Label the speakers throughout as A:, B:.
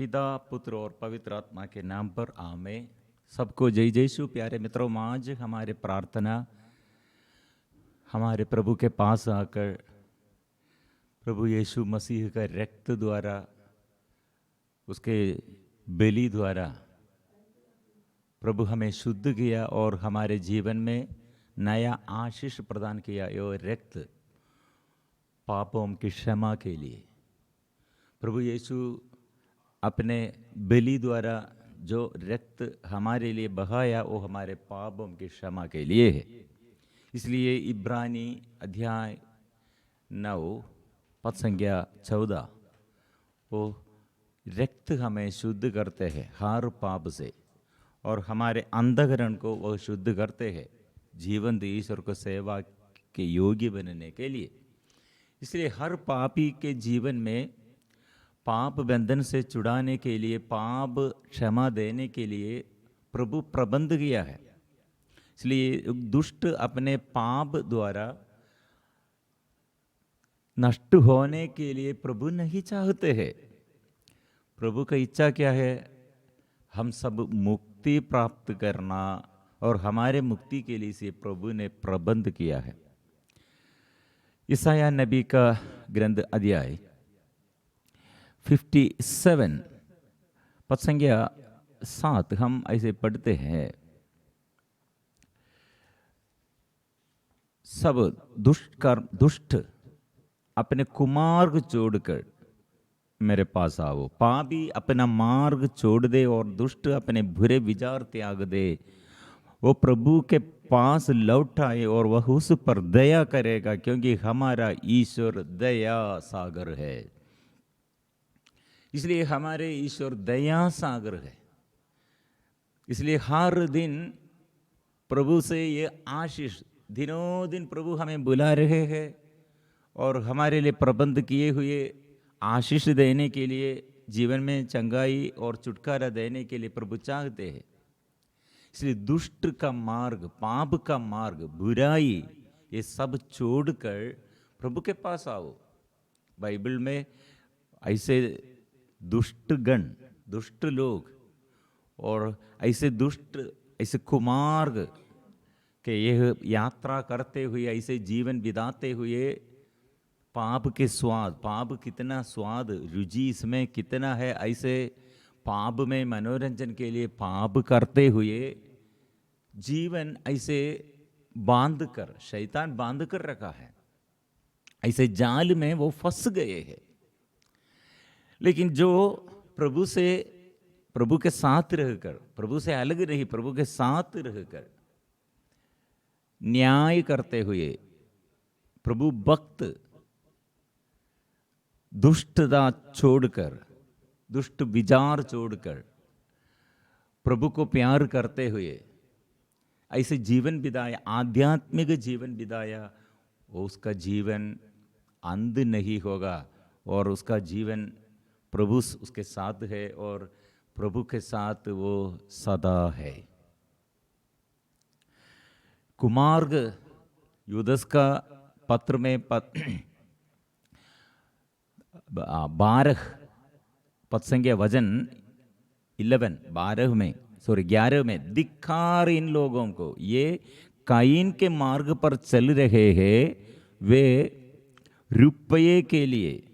A: पिता पुत्र और पवित्र आत्मा के नाम पर आमेन। सबको जय जयशु। प्यारे मित्रों, आज हमारे प्रार्थना हमारे प्रभु के पास आकर प्रभु यीशु मसीह का रक्त द्वारा, उसके बलि द्वारा प्रभु हमें शुद्ध किया और हमारे जीवन में नया आशीष प्रदान किया। ये रक्त पापों की क्षमा के लिए प्रभु यीशु अपने बलि द्वारा जो रक्त हमारे लिए बहाया वो हमारे पापों की क्षमा के लिए है। इसलिए इब्रानी अध्याय 9 पद संख्या 14 वो रक्त हमें शुद्ध करते हैं हर पाप से और हमारे अंतःकरण को वह शुद्ध करते हैं जीवंत ईश्वर को सेवा के योग्य बनने के लिए। इसलिए हर पापी के जीवन में पाप बंधन से छुड़ाने के लिए, पाप क्षमा देने के लिए प्रभु प्रबंध किया है। इसलिए दुष्ट अपने पाप द्वारा नष्ट होने के लिए प्रभु नहीं चाहते हैं। प्रभु का इच्छा क्या है? हम सब मुक्ति प्राप्त करना, और हमारे मुक्ति के लिए से प्रभु ने प्रबंध किया है। यशायाह नबी का ग्रंथ अध्याय 57 पद संख्या 7 हम ऐसे पढ़ते हैं, सब दुष्ट अपने कुमार्ग छोड़कर मेरे पास आओ। पापी अपना मार्ग छोड़ दे और दुष्ट अपने बुरे विचार त्याग दे। वो प्रभु के पास लौट आए और वह उस पर दया करेगा, क्योंकि हमारा ईश्वर दया सागर है। इसलिए हमारे ईश्वर दया सागर है। इसलिए हर दिन प्रभु से ये आशीष, दिनों दिन प्रभु हमें बुला रहे हैं और हमारे लिए प्रबंध किए हुए आशीष देने के लिए, जीवन में चंगाई और छुटकारा देने के लिए प्रभु चाहते हैं। इसलिए दुष्ट का मार्ग, पाप का मार्ग, बुराई, ये सब छोड़कर प्रभु के पास आओ। बाइबल में ऐसे दुष्ट गण, दुष्ट लोग और ऐसे कुमार्ग के यह यात्रा करते हुए, ऐसे जीवन बिताते हुए, पाप के स्वाद, पाप कितना स्वाद, रुचि इसमें कितना है, ऐसे पाप में मनोरंजन के लिए पाप करते हुए जीवन ऐसे बांध कर, शैतान बांध कर रखा है। ऐसे जाल में वो फंस गए हैं। लेकिन जो प्रभु के साथ रहकर, प्रभु से अलग नहीं, प्रभु के साथ रहकर न्याय करते हुए, प्रभु भक्त दुष्टता छोड़कर, दुष्ट विचार छोड़कर प्रभु को प्यार करते हुए ऐसे जीवन बिताया, आध्यात्मिक जीवन बिताया, वो उसका जीवन अंध नहीं होगा और उसका जीवन प्रभु उसके साथ है और प्रभु के साथ वो सदा है। कुमार्ग यूदस का पत्र में 12 पद संख्या वचन 11 में धिक्कार इन लोगों को, ये काइन के मार्ग पर चल रहे हैं। वे रुपये के लिए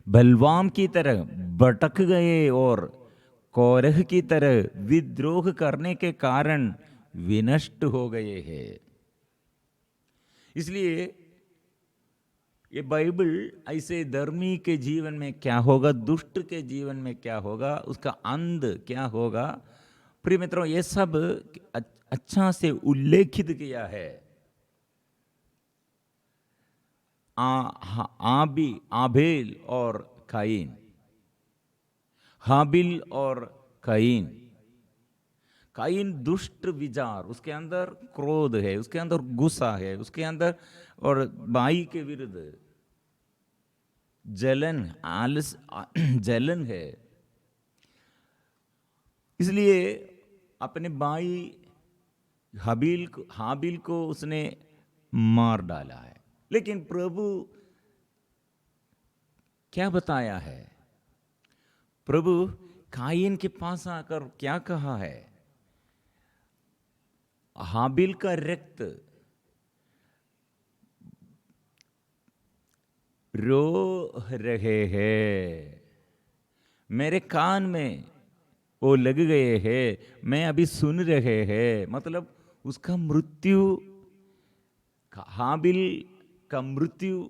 A: बलवाम की तरह भटक गए और कोरह की तरह विद्रोह करने के कारण विनष्ट हो गए हैं। इसलिए ये बाइबल ऐसे धर्मी के जीवन में क्या होगा, दुष्ट के जीवन में क्या होगा, उसका अंत क्या होगा, प्रिय मित्रों, ये सब अच्छा से उल्लेखित किया है। आबेल और काइन, हाबिल और काइन। काइन दुष्ट विचार, उसके अंदर क्रोध है, उसके अंदर गुस्सा है, उसके अंदर और भाई के विरुद्ध जलन, जलन है। इसलिए अपने भाई हाबिल को उसने मार डाला है। लेकिन प्रभु क्या बताया है? प्रभु कायीन के पास आकर क्या कहा है? हाबिल का रक्त रो रहे हैं, मेरे कान में वो लग गए हैं, मैं अभी सुन रहे हैं। मतलब उसका मृत्यु, हाबिल का मृत्यु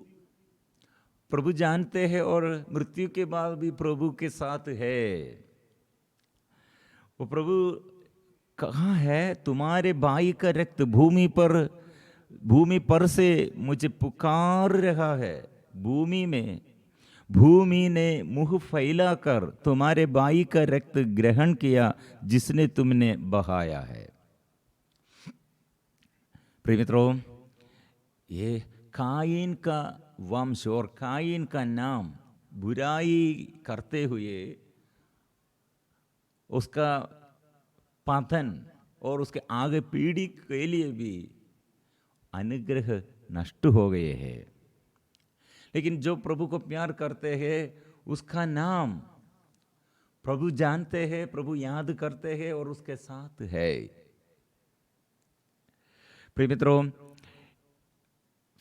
A: प्रभु जानते हैं और मृत्यु के बाद भी प्रभु के साथ है। वो प्रभु कहाँ है? तुम्हारे भाई का रक्त भूमि पर से मुझे पुकार रहा है। भूमि ने मुंह फैलाकर तुम्हारे भाई का रक्त ग्रहण किया जिसने तुमने बहाया है। प्रिय मित्रों, ये कायीन का वंश और कायीन का नाम बुराई करते हुए उसका पतन और उसके आगे पीढ़ी के लिए भी अनुग्रह नष्ट हो गए हैं। लेकिन जो प्रभु को प्यार करते हैं उसका नाम प्रभु जानते हैं, प्रभु याद करते हैं और उसके साथ है। प्रिय मित्रों,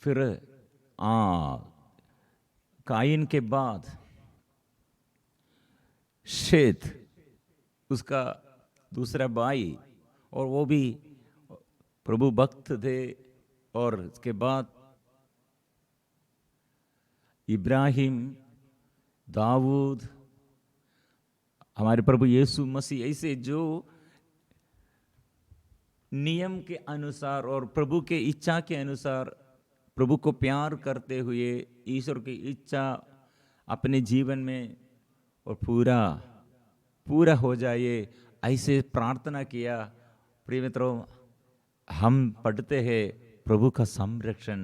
A: फिर कायीन के बाद शेत उसका दूसरा भाई, और वो भी प्रभु भक्त थे। और उसके बाद इब्राहिम, दाऊद, हमारे प्रभु यीशु मसीह, ऐसे जो नियम के अनुसार और प्रभु के इच्छा के अनुसार प्रभु को प्यार करते हुए ईश्वर की इच्छा अपने जीवन में और पूरा हो जाए, ऐसे प्रार्थना किया। प्रिय मित्रों, हम पढ़ते हैं प्रभु का संरक्षण,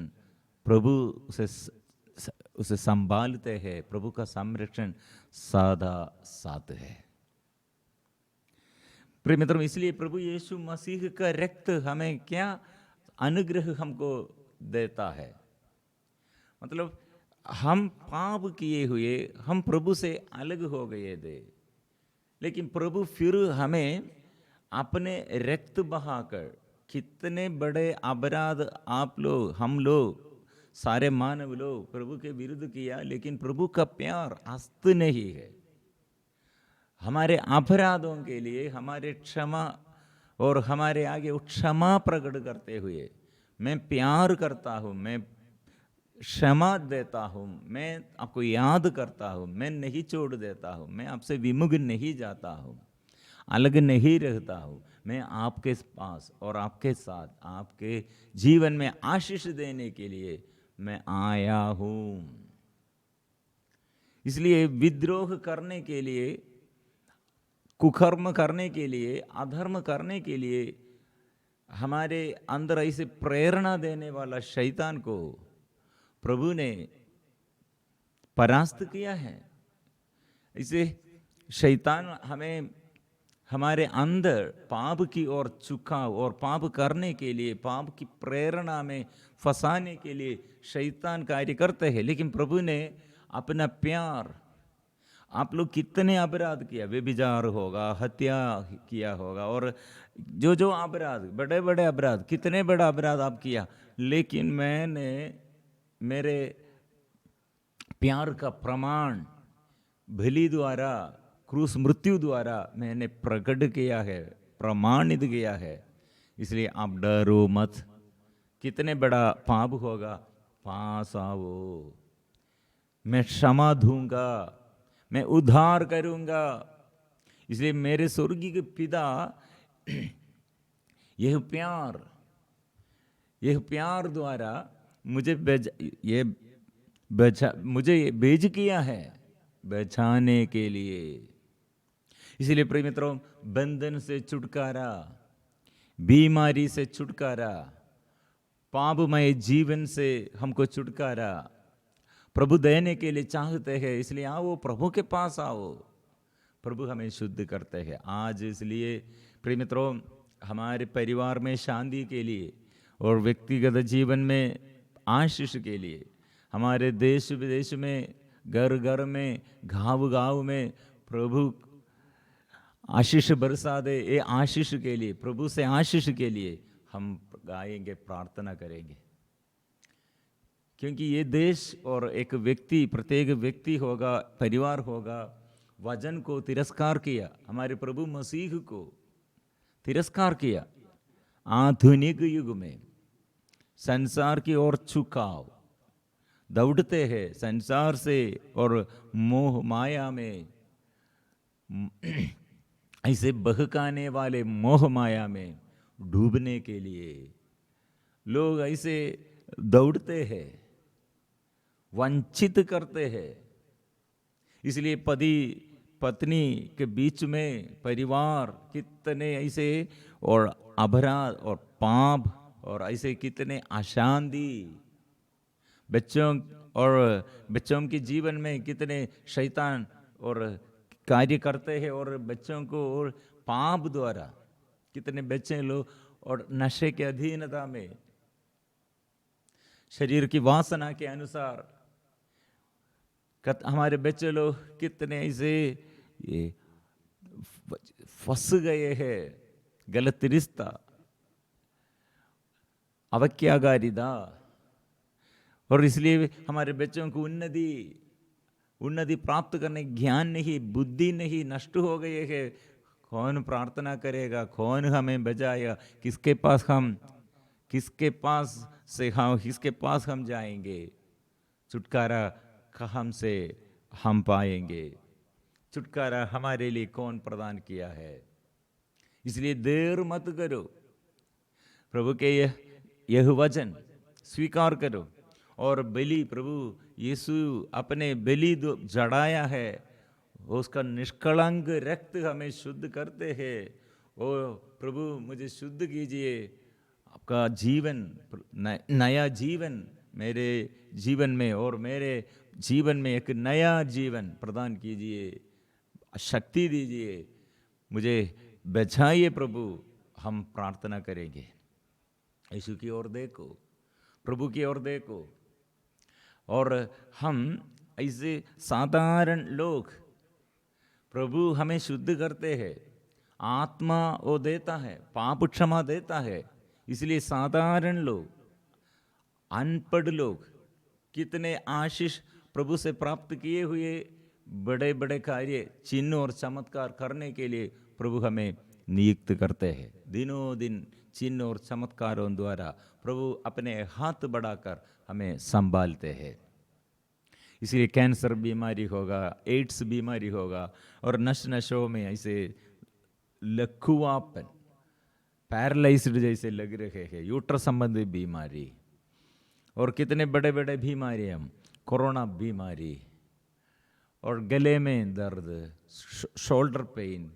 A: प्रभु उसे संभालते हैं, प्रभु का संरक्षण सदा साथ है। प्रिय मित्रों, इसलिए प्रभु यीशु मसीह का रक्त हमें क्या अनुग्रह हमको देता है। मतलब हम पाप किए हुए, हम प्रभु से अलग हो गए थे, लेकिन प्रभु फिर हमें अपने रक्त बहाकर, कितने बड़े अपराध हम लोग सारे मानव लोग प्रभु के विरुद्ध किया, लेकिन प्रभु का प्यार अस्त नहीं है। हमारे अपराधों के लिए हमारे क्षमा और हमारे आगे वो क्षमा प्रकट करते हुए, मैं प्यार करता हूँ, मैं क्षमा देता हूँ, मैं आपको याद करता हूँ, मैं नहीं छोड़ देता हूँ, मैं आपसे विमुख नहीं जाता हूँ, अलग नहीं रहता हूँ, मैं आपके पास और आपके साथ आपके जीवन में आशीष देने के लिए मैं आया हूँ। इसलिए विद्रोह करने के लिए, कुकर्म करने के लिए, अधर्म करने के लिए हमारे अंदर ऐसे प्रेरणा देने वाला शैतान को प्रभु ने परास्त किया है। इसे शैतान हमें हमारे अंदर पाप की ओर झुकाव और पाप करने के लिए, पाप की प्रेरणा में फंसाने के लिए शैतान कार्य करते हैं। लेकिन प्रभु ने अपना प्यार, आप लोग कितने अपराध किया, व्यभिचार होगा, हत्या किया होगा, और जो अपराध, बड़े बड़े अपराध, कितने बड़ा अपराध आप किया, लेकिन मैंने मेरे प्यार का प्रमाण बलि द्वारा, क्रूस मृत्यु द्वारा मैंने प्रकट किया है, प्रमाणित किया है। इसलिए आप डरो मत, कितने बड़ा पाप होगा, पास आओ, मैं क्षमा दूंगा, मैं उद्धार करूंगा। इसलिए मेरे स्वर्गीय पिता यह प्यार द्वारा मुझे भेज किया है, बचाने के लिए। इसलिए प्रिय मित्रों, बंधन से छुटकारा, बीमारी से छुटकारा, पापमय जीवन से हमको छुटकारा प्रभु देने के लिए चाहते हैं। इसलिए आओ, प्रभु के पास आओ, प्रभु हमें शुद्ध करते हैं आज। इसलिए प्रिय मित्रों, हमारे परिवार में शांति के लिए और व्यक्तिगत जीवन में आशीष के लिए, हमारे देश विदेश में, घर घर में, गाँव गाँव में प्रभु आशीष बरसा दे, ये आशीष के लिए, प्रभु से आशीष के लिए हम गाएंगे, प्रार्थना करेंगे। क्योंकि ये देश और एक व्यक्ति, प्रत्येक व्यक्ति होगा, परिवार होगा, वचन को तिरस्कार किया, हमारे प्रभु मसीह को तिरस्कार किया। आधुनिक युग में संसार की ओर झुकाव, दौड़ते हैं संसार से और मोह माया में, ऐसे बहकाने वाले मोह माया में डूबने के लिए लोग ऐसे दौड़ते हैं, वंचित करते हैं। इसलिए पति पत्नी के बीच में परिवार कितने ऐसे और अपराध और पाप और ऐसे कितने अशांति, बच्चों के जीवन में कितने शैतान और कार्य करते हैं, और बच्चों को और पाप द्वारा कितने बच्चे लोग और नशे के अधीनता में, शरीर की वासना के अनुसार हमारे बच्चे लोग कितने ऐसे ये फंस गए हैं, गलत रिश्ता, अवज्ञाकारिता। और इसलिए हमारे बच्चों को उन्नति प्राप्त करने ज्ञान नहीं, बुद्धि नहीं, नष्ट हो गए है। कौन प्रार्थना करेगा, कौन हमें बचाएगा, किसके पास हम जाएंगे, छुटकारा कहाँ से हम पाएंगे, छुटकारा हमारे लिए कौन प्रदान किया है। इसलिए देर मत करो, प्रभु के यह वचन स्वीकार करो और बलि, प्रभु यीशु अपने बलि चढ़ाया है, उसका निष्कलंक रक्त हमें शुद्ध करते हैं। ओ प्रभु मुझे शुद्ध कीजिए, आपका जीवन, नया जीवन मेरे जीवन में और मेरे जीवन में एक नया जीवन प्रदान कीजिए, शक्ति दीजिए, मुझे बचाइए प्रभु। हम प्रार्थना करेंगे। यीशु की ओर देखो, प्रभु की ओर देखो। और हम ऐसे साधारण लोग, प्रभु हमें शुद्ध करते हैं, आत्मा वो देता है, पाप क्षमा देता है। इसलिए साधारण लोग, अनपढ़ लोग कितने आशीष प्रभु से प्राप्त किए हुए, बड़े बड़े कार्य, चिन्ह और चमत्कार करने के लिए प्रभु हमें नियुक्त करते हैं। दिनों दिन चिन्ह और चमत्कारों द्वारा प्रभु अपने हाथ बढ़ाकर हमें संभालते हैं। इसलिए कैंसर बीमारी होगा, एड्स बीमारी होगा, और नशों में ऐसे लकवापन, पैरालाइज्ड जैसे लग रहे हैं, यूट्रस संबंधी बीमारी, और कितने बड़े बड़े बीमारी, हम कोरोना बीमारी, और गले में दर्द, शोल्डर पेन,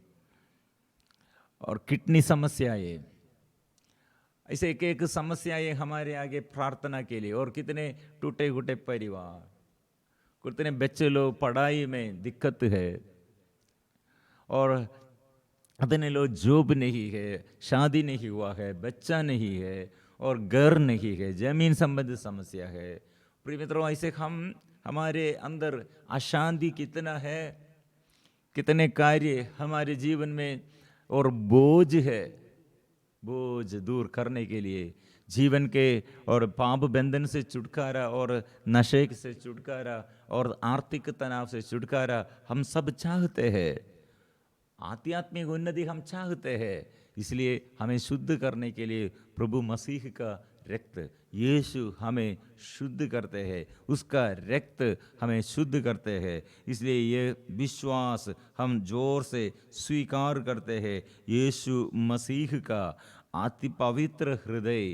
A: और किडनी समस्याएं, ऐसे एक एक समस्याएं हमारे आगे प्रार्थना के लिए। और कितने टूटे फूटे परिवार, कितने बच्चे लोग पढ़ाई में दिक्कत है, और कितने लोग जॉब नहीं है, शादी नहीं हुआ है, बच्चा नहीं है, और घर नहीं है, जमीन संबंधी समस्या है। प्रिय मित्रों, ऐसे हमारे अंदर अशांति कितना है, कितने कार्य हमारे जीवन में और बोझ है। बोझ दूर करने के लिए, जीवन के और पाप बंधन से छुटकारा, और नशे से छुटकारा, और आर्थिक तनाव से छुटकारा हम सब चाहते हैं। आध्यात्मिक उन्नति हम चाहते हैं। इसलिए हमें शुद्ध करने के लिए प्रभु मसीह का रक्त, यीशु हमें शुद्ध करते हैं, उसका रक्त हमें शुद्ध करते हैं। इसलिए ये विश्वास हम जोर से स्वीकार करते हैं। यीशु मसीह का अति पवित्र हृदय,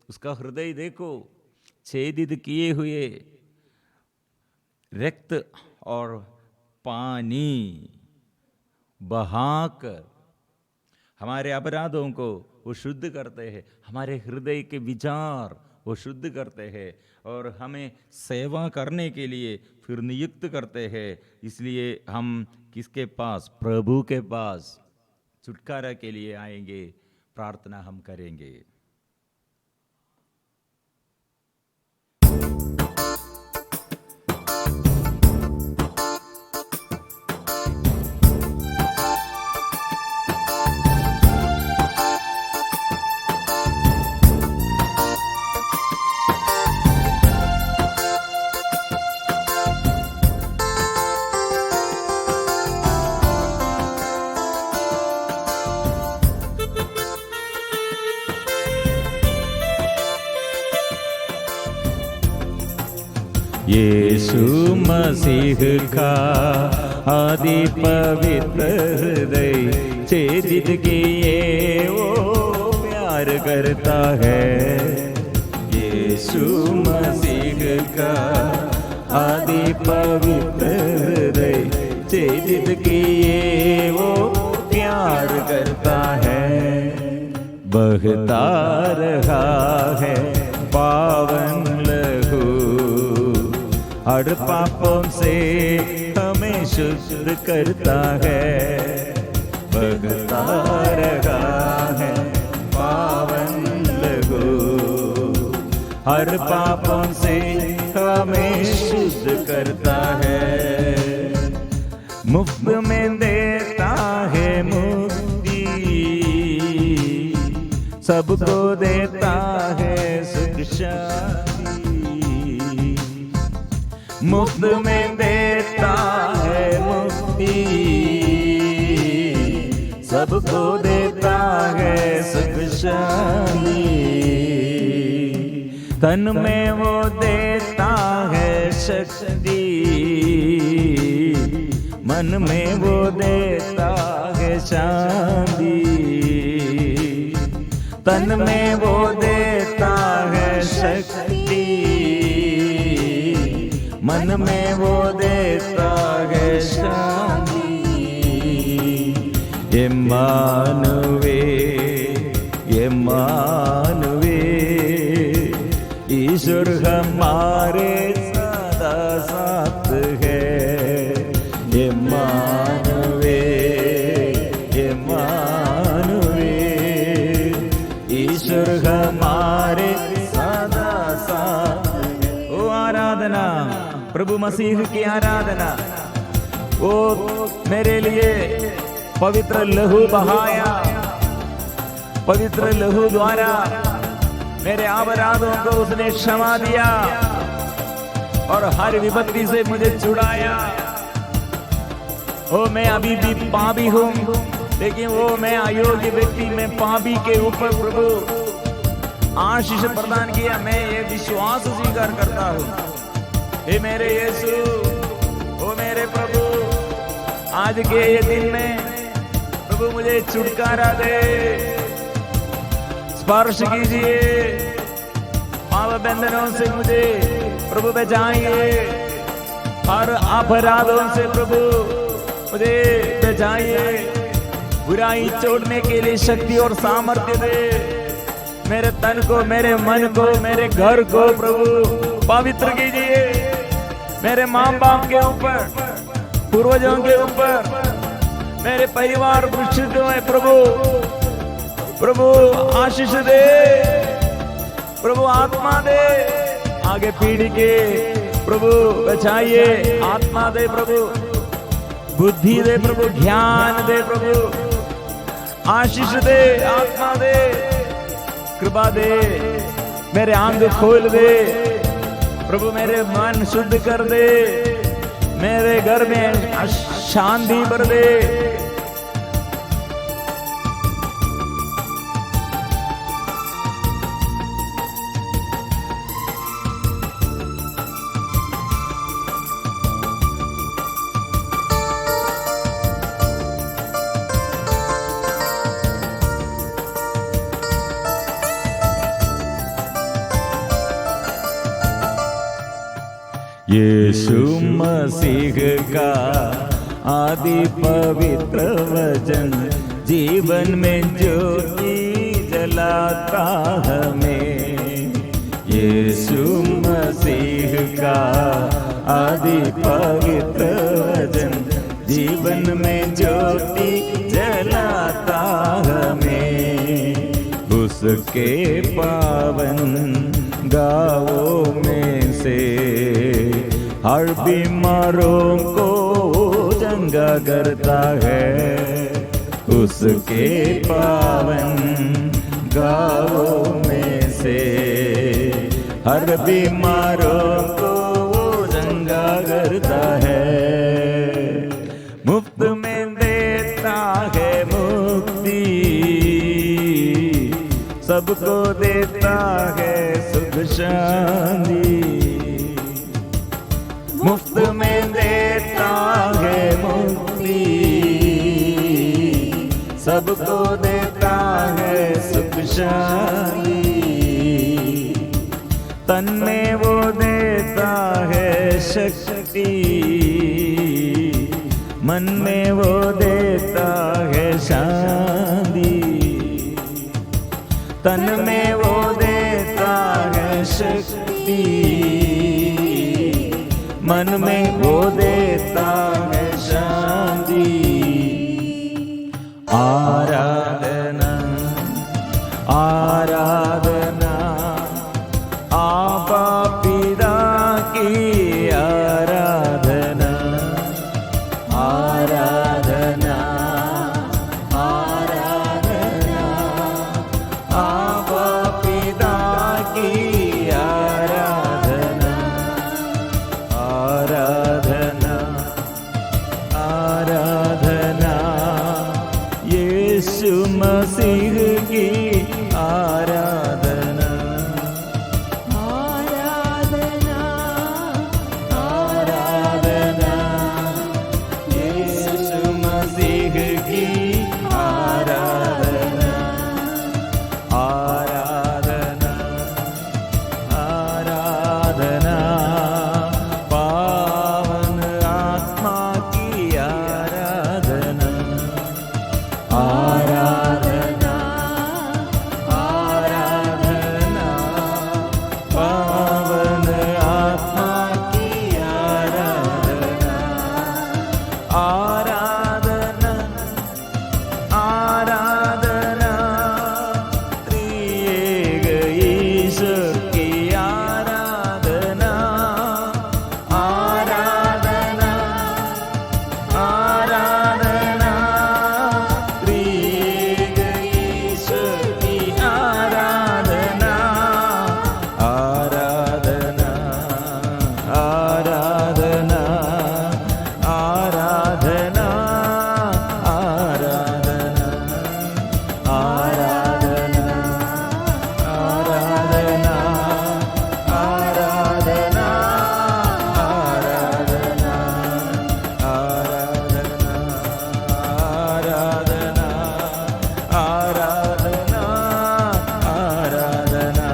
A: उसका हृदय देखो, छेदित किए हुए रक्त और पानी बहाकर हमारे अपराधों को वो शुद्ध करते हैं, हमारे हृदय के विचार वो शुद्ध करते हैं, और हमें सेवा करने के लिए फिर नियुक्त करते हैं। इसलिए हम किसके पास? प्रभु के पास छुटकारा के लिए आएंगे, प्रार्थना हम करेंगे। यीशु मसीह का आदि पवित्र हृदय से जिंदगी ये वो प्यार करता है। यीशु मसीह का आदि पवित्र हृदय से जिंदगी ये वो प्यार करता है। बहता रहा है पावन लहू, हर पापों से हमें शुद्ध करता है। बहता रहा है पावन लहू, हर पापों से हमें शुद्ध करता है। मुफ्त में देता है मुक्ति, सबको देता है सुख शांति। मुफ्त में देता है मुक्ति, सबको देता है सुख शांति। तन में वो देता है शक्ति, मन में वो देता है शांति। तन में वो देता है शक्ति, मन में वो देता है शांति। ये मानवे ईश्वर हमारे सदा साथ है। ये मानवे ईश्वर हमारे सदा साथ है। ओ आराधना, प्रभु मसीह की आराधना। वो मेरे लिए पवित्र लहू बहाया, पवित्र लहू द्वारा मेरे अपराधों को उसने क्षमा दिया और हर विपत्ति से मुझे छुड़ाया। ओ मैं अभी भी पापी हूँ, लेकिन वो मैं अयोग्य व्यक्ति, मैं पापी के ऊपर प्रभु आशीष प्रदान किया। मैं ये विश्वास स्वीकार करता हूँ। हे मेरे यीशु, ओ मेरे प्रभु, आज के ये दिन में प्रभु मुझे छुटकारा दे, स्पर्श कीजिए, पाप बंधनों से मुझे प्रभु बचाइए, हर अपराधों से प्रभु मुझे बचाइए। बुराई छोड़ने के लिए शक्ति और सामर्थ्य दे। मेरे तन को, मेरे मन को, मेरे घर को प्रभु पवित्र कीजिए। मेरे माँ बाप के ऊपर, पूर्वजों के ऊपर, मेरे परिवार भूषित है प्रभु आशीष दे, प्रभु आत्मा दे, आगे पीढ़ी के प्रभु बचाइए। आत्मा दे प्रभु, बुद्धि दे प्रभु, ज्ञान दे प्रभु, आशीष दे, आत्मा दे, कृपा दे। मेरे आंग खोल दे प्रभु, मेरे मन शुद्ध कर दे, मेरे घर में शांति भर दे। यीशु मसीह का आदि पवित्र वचन जीवन में ज्योति जलाता हमें। यीशु मसीह का आदि पवित्र वचन जीवन में ज्योति जलाता हमें। उसके पावन गाँवों में से हर बीमारों को चंगा करता है। उसके पावन गाँवों में से हर बीमारों को चंगा करता है। मुफ्त में देता है मुक्ति, सबको देता है सुख शांति। मुफ्त में देता है मुक्ति, सबको देता है सुख शांति, तन में वो देता है शक्ति, मन में वो देता है शांति, तन में वो देता है शक्ति, मन में वो देता है शांति। आराधना आराधना आबा पिता की आराधना, आराधना आराधना आबा पिता की आराधना, आराधना आराधना यीशु मसीह की आराधना, आराधना आराधना यीशु मसीह की आराधना, आराधना आराधना पावन आत्मा की आराधना, आराधना आराधना पावन आत्मा की आराधना, आराधना आराधना त्रिएक ईश्वर की आराधना, आराधना आराधना त्रिएक ईश्वर की आराधना, आराधना आराधना आराधना आराधना आराधना आराधना आराधना आराधना आराधना आराधना आराधना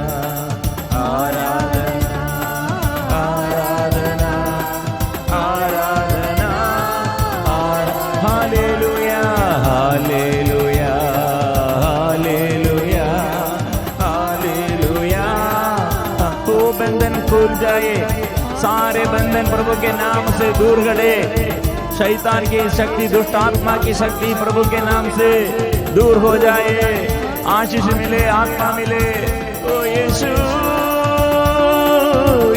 A: आराधना आराधना आराधना आराधना हालेलुया हालेलुया हालेलुया हालेलुया। वो बंधन खुल जाए, सारे बंधन प्रभु के नाम से दूर हटे, शैतान की शक्ति दुष्ट आत्मा की शक्ति प्रभु के नाम से दूर हो जाए, आशीष मिले आत्मा मिले। ओ यीशु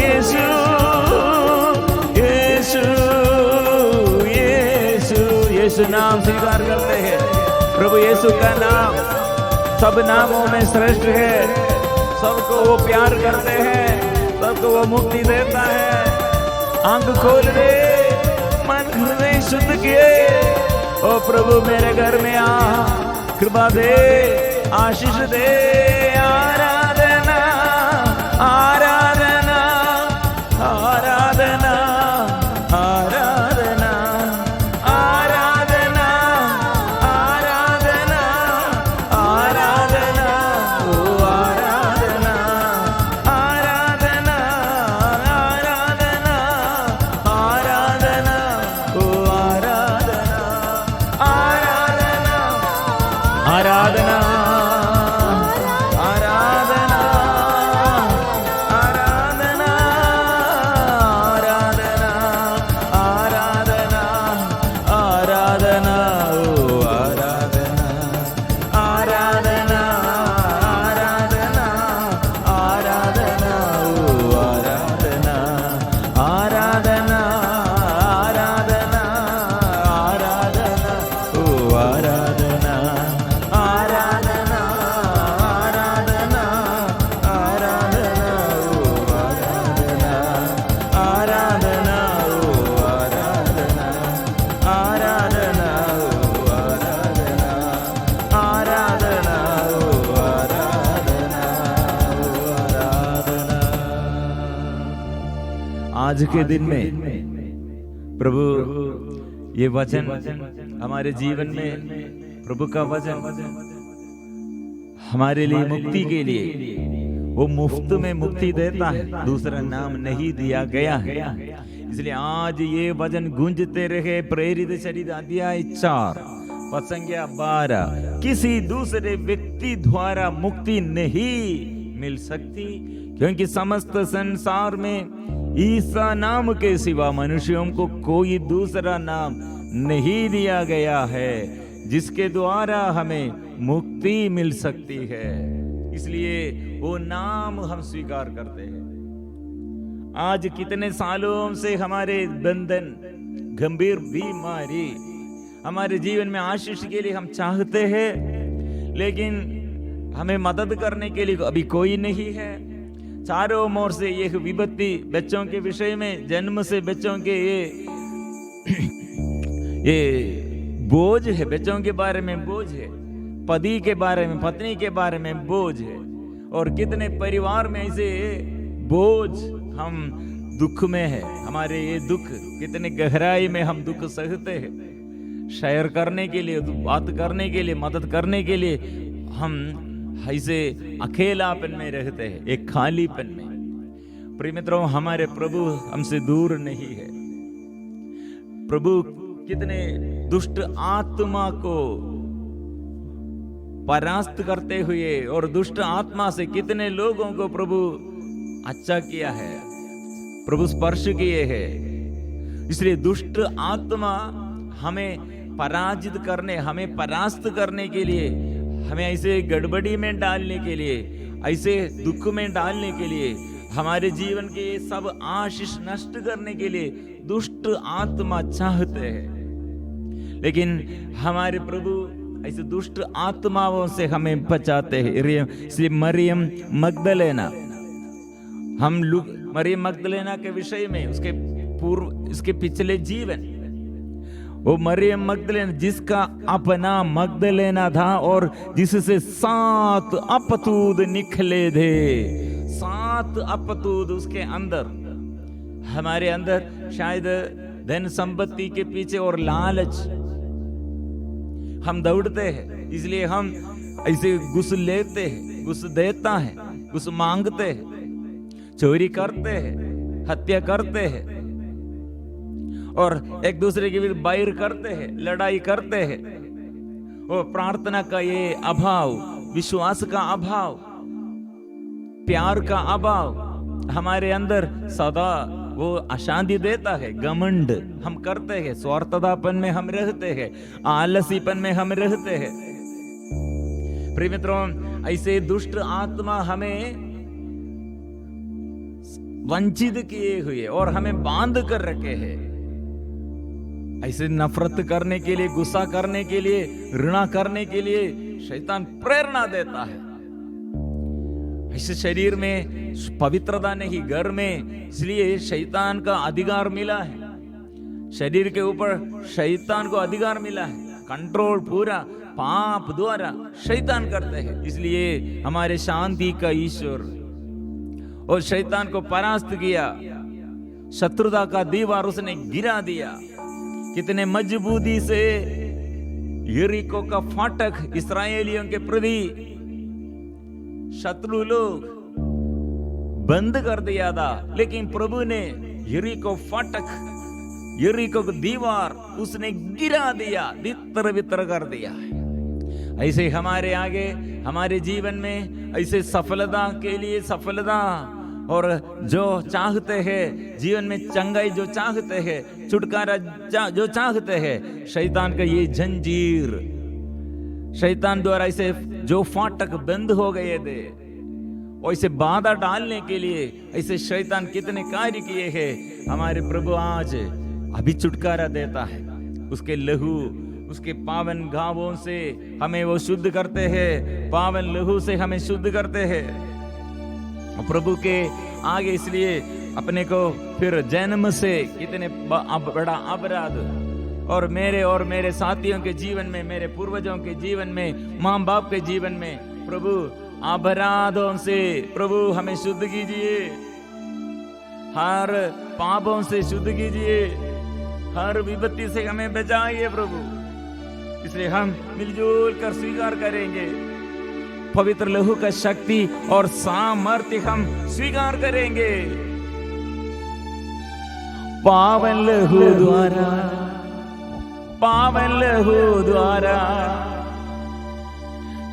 A: यीशु यीशु यीशु यीशु नाम स्वीकार करते हैं। प्रभु यीशु का नाम सब नामों में श्रेष्ठ है, सबको वो प्यार करते हैं, सबको वो मुक्ति देता है। आंख खोल दे, मन हृदय शुद्ध किए, ओ प्रभु मेरे घर में आ, कृपा दे, आशीष दे। आराधना आराधना आराधना आराधना आराधना आराधना आराधना ओ आराधना आराधना आराधना आराधना ओ आराधना आराधना आराधना आज के दिन में प्रभु ये वचन हमारे जीवन में, प्रभु का वचन हमारे लिए मुक्ति के लिए, वो मुफ्त में मुक्ति देता है, दूसरा नाम नहीं दिया गया है। इसलिए आज ये वचन गूंजते रहे। प्रेरित चरित अध्याय 4 पद संख्या 12, किसी दूसरे व्यक्ति द्वारा मुक्ति नहीं मिल सकती, क्योंकि समस्त संसार में ईसा नाम के सिवा मनुष्यों को कोई दूसरा नाम नहीं दिया गया है जिसके द्वारा हमें मुक्ति मिल सकती है। इसलिए वो नाम हम स्वीकार करते हैं। आज कितने सालों से हमारे बंधन, गंभीर बीमारी हमारे जीवन में आशीष के लिए हम चाहते हैं, लेकिन हमें मदद करने के लिए अभी कोई नहीं है। चारों ओर से ये विपत्ति बच्चों के विषय में, जन्म से बच्चों के ये बोझ है, बच्चों के बारे में बोझ है, पति के बारे में, पत्नी के बारे में बोझ है। और कितने परिवार में ऐसे बोझ, हम दुख में है, हमारे ये दुख कितने गहराई में हम दुख सहते हैं। शेयर करने के लिए, बात करने के लिए, मदद करने के लिए हम ऐसे अकेलापन में रहते हैं, एक खालीपन में। प्रिय मित्रों, हमारे प्रभु हमसे दूर नहीं है। प्रभु कितने दुष्ट आत्मा को परास्त करते हुए और दुष्ट आत्मा से कितने लोगों को प्रभु अच्छा किया है, प्रभु स्पर्श किए हैं। इसलिए दुष्ट आत्मा हमें पराजित करने, हमें परास्त करने के लिए, हमें ऐसे गड़बड़ी में डालने के लिए, ऐसे दुख में डालने के लिए, हमारे जीवन के सब आशीष नष्ट करने के लिए दुष्ट आत्मा चाहते हैं। लेकिन हमारे प्रभु ऐसे दुष्ट आत्माओं से हमें बचाते हैं। इसलिए मरियम मगदलेना, हम लोग मरियम मगदलेना के विषय में, उसके पूर्व, इसके पिछले जीवन, वो मरियम मगदलेना जिसका अपना मगदलेना था और जिससे 7 अपतूद निकले थे, 7 अपतूद उसके अंदर। हमारे अंदर शायद धन संपत्ति के पीछे और लालच हम दौड़ते हैं, इसलिए हम ऐसे घुस लेते हैं, घुस देता है, घुस मांगते हैं, चोरी करते हैं, हत्या करते हैं और एक दूसरे के विरुद्ध बैर करते हैं, लड़ाई करते हैं। और प्रार्थना का ये अभाव, विश्वास का अभाव, प्यार का अभाव हमारे अंदर सदा वो अशांति देता है। घमंड हम करते हैं, स्वार्थतापन में हम रहते हैं, आलसीपन में हम रहते हैं। प्रिय मित्रों, ऐसे दुष्ट आत्मा हमें वंचित किए हुए और हमें बांध कर रखे हैं। ऐसे नफरत करने के लिए, गुस्सा करने के लिए, घृणा करने के लिए शैतान प्रेरणा देता है। इस शरीर में पवित्रता नहीं, घर में, इसलिए शैतान का अधिकार मिला है। शरीर के ऊपर शैतान को अधिकार मिला है, कंट्रोल पूरा पाप द्वारा शैतान करते हैं। इसलिए हमारे शांति का ईश्वर और शैतान को परास्त किया, शत्रुता का दीवार उसने गिरा दिया। कितने मजबूती से यरीको का फाटक इस्राएलियों के प्रति शत्रु लोग बंद कर दिया था, लेकिन प्रभु ने यरीको फाटक, यरीको की दीवार उसने गिरा दिया, तितर बितर कर दिया। ऐसे हमारे आगे, हमारे जीवन में ऐसे सफलता के लिए, सफलता और जो चाहते हैं जीवन में, चंगाई जो चाहते हैं, छुटकारा जो चाहते हैं, शैतान का ये जंजीर, शैतान द्वारा ऐसे जो फाटक बंद हो गए थे, वैसे बाधा डालने के लिए ऐसे शैतान कितने कार्य किए हैं। हमारे प्रभु आज अभी छुटकारा देता है। उसके लहू, उसके पावन घावों से हमें वो शुद्ध करते हैं, पावन लहू से हमें शुद्ध करते हैं प्रभु के आगे। इसलिए अपने को फिर जन्म से कितने बड़ा अपराध, और मेरे साथियों के जीवन में, मेरे पूर्वजों के जीवन में, माँ बाप के जीवन में, प्रभु अपराधों से प्रभु हमें शुद्ध कीजिए, हर पापों से शुद्ध कीजिए, हर विपत्ति से हमें बचाइए प्रभु। इसलिए हम मिलजुल कर स्वीकार करेंगे, पवित्र लहू का शक्ति और सामर्थ्य हम स्वीकार करेंगे। पावन लहू द्वारा, पावन लहू द्वारा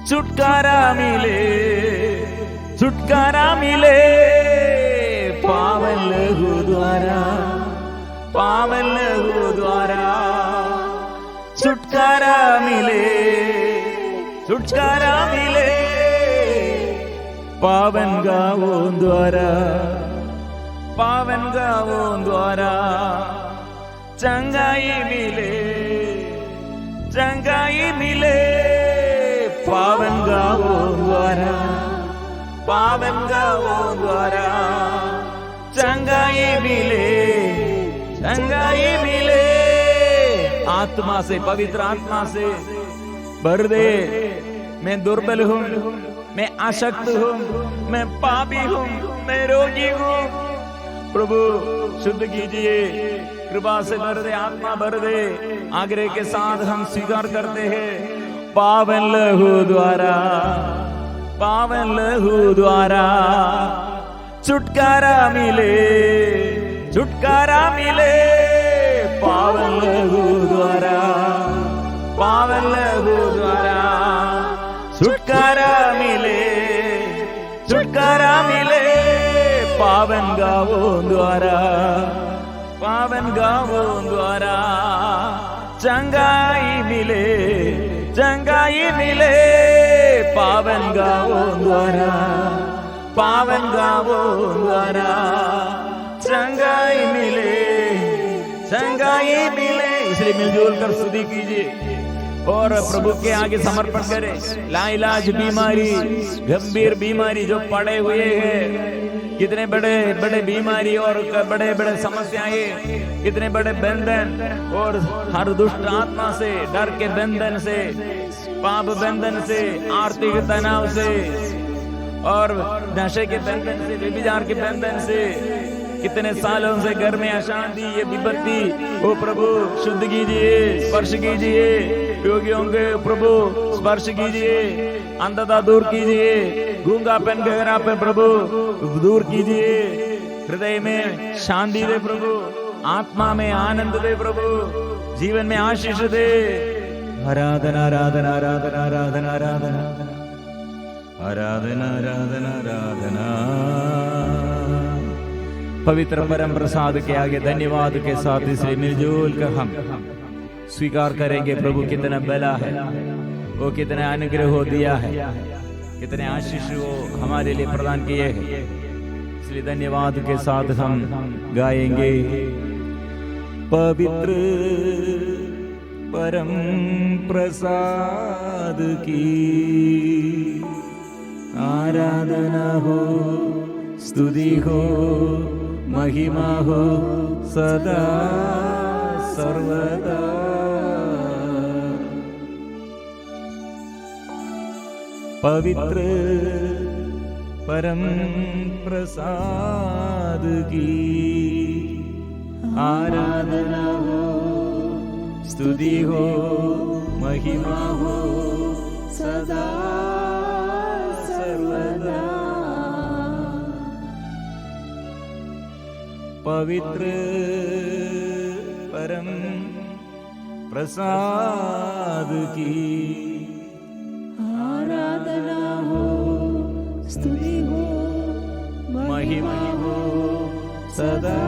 A: छुटकारा मिले, छुटकारा मिले। पावन लहू द्वारा, पावन लहू द्वारा छुटकारा मिले, छुटकारा मिले। पावन गावों द्वारा, पावन गावों द्वारा चंगाई मिले, चंगाई मिले। पावन गावों द्वारा, पावन गावों द्वारा चंगाई मिले, चंगाई मिले। आत्मा से, पवित्र आत्मा से भर दे। मैं दुर्बल हूँ, मैं अशक्त हूँ, मैं पापी हूँ, मैं रोगी हूँ। प्रभु शुद्ध कीजिए, कृपा से भर दे, आत्मा भर दे। आग्रह के साथ हम स्वीकार करते हैं। पावन लहू द्वारा, पावन लहू द्वारा छुटकारा मिले, छुटकारा मिले। पावन लहू द्वारा, पावन लहू द्वारा छुटकारा मिले, छुटकारा मिले। पावन गावों द्वारा, पावन गावों द्वारा चंगाई मिले, चंगाई मिले। पावन गावों द्वारा, पावन गावों द्वारा चंगाई मिले, चंगाई मिले। इसलिए मिलजुल कर स्तुति कीजिए और प्रभु के आगे समर्पण करें। लाइलाज बीमारी, गंभीर बीमारी जो पड़े हुए हैं, कितने बड़े बड़े बीमारी और बड़े बड़े समस्याएं, कितने बड़े बंधन और हर दुष्ट आत्मा से, डर के बंधन से, पाप बंधन से, आर्थिक तनाव से और नशे के बंधन से, व्यभिचार के बंधन से, कितने सालों से घर में अशांति, ये विपत्ति, ओ प्रभु शुद्ध कीजिए, स्पर्श कीजिए। रोगियों के प्रभु स्पर्श कीजिए, अंधता दूर कीजिए, गूंगापन गहरापन प्रभु दूर कीजिए। हृदय में शांति दे प्रभु, आत्मा में आनंद दे प्रभु, जीवन में आशीष दे। आराधना आराधना आराधना आराधना आराधना आराधना आराधना आराधना। पवित्र परम प्रसाद के आगे धन्यवाद के साथ इसलिए मिलजुल कर हम स्वीकार करेंगे। प्रभु कितना भला है, वो कितना अनुग्रह हो दिया है, कितने आशीष वो हमारे लिए प्रदान किए हैं। इसलिए धन्यवाद के साथ हम गाएंगे। पवित्र परम प्रसाद की आराधना हो, स्तुति हो, महिमा हो सदा सर्वदा। पवित्र परम प्रसाद की आराधना हो, स्तुति हो, महिमा हो सदा सर्वदा। पवित्र परम प्रसाद की
B: आराधना हो, स्तुति हो,
A: महिमा हो सदा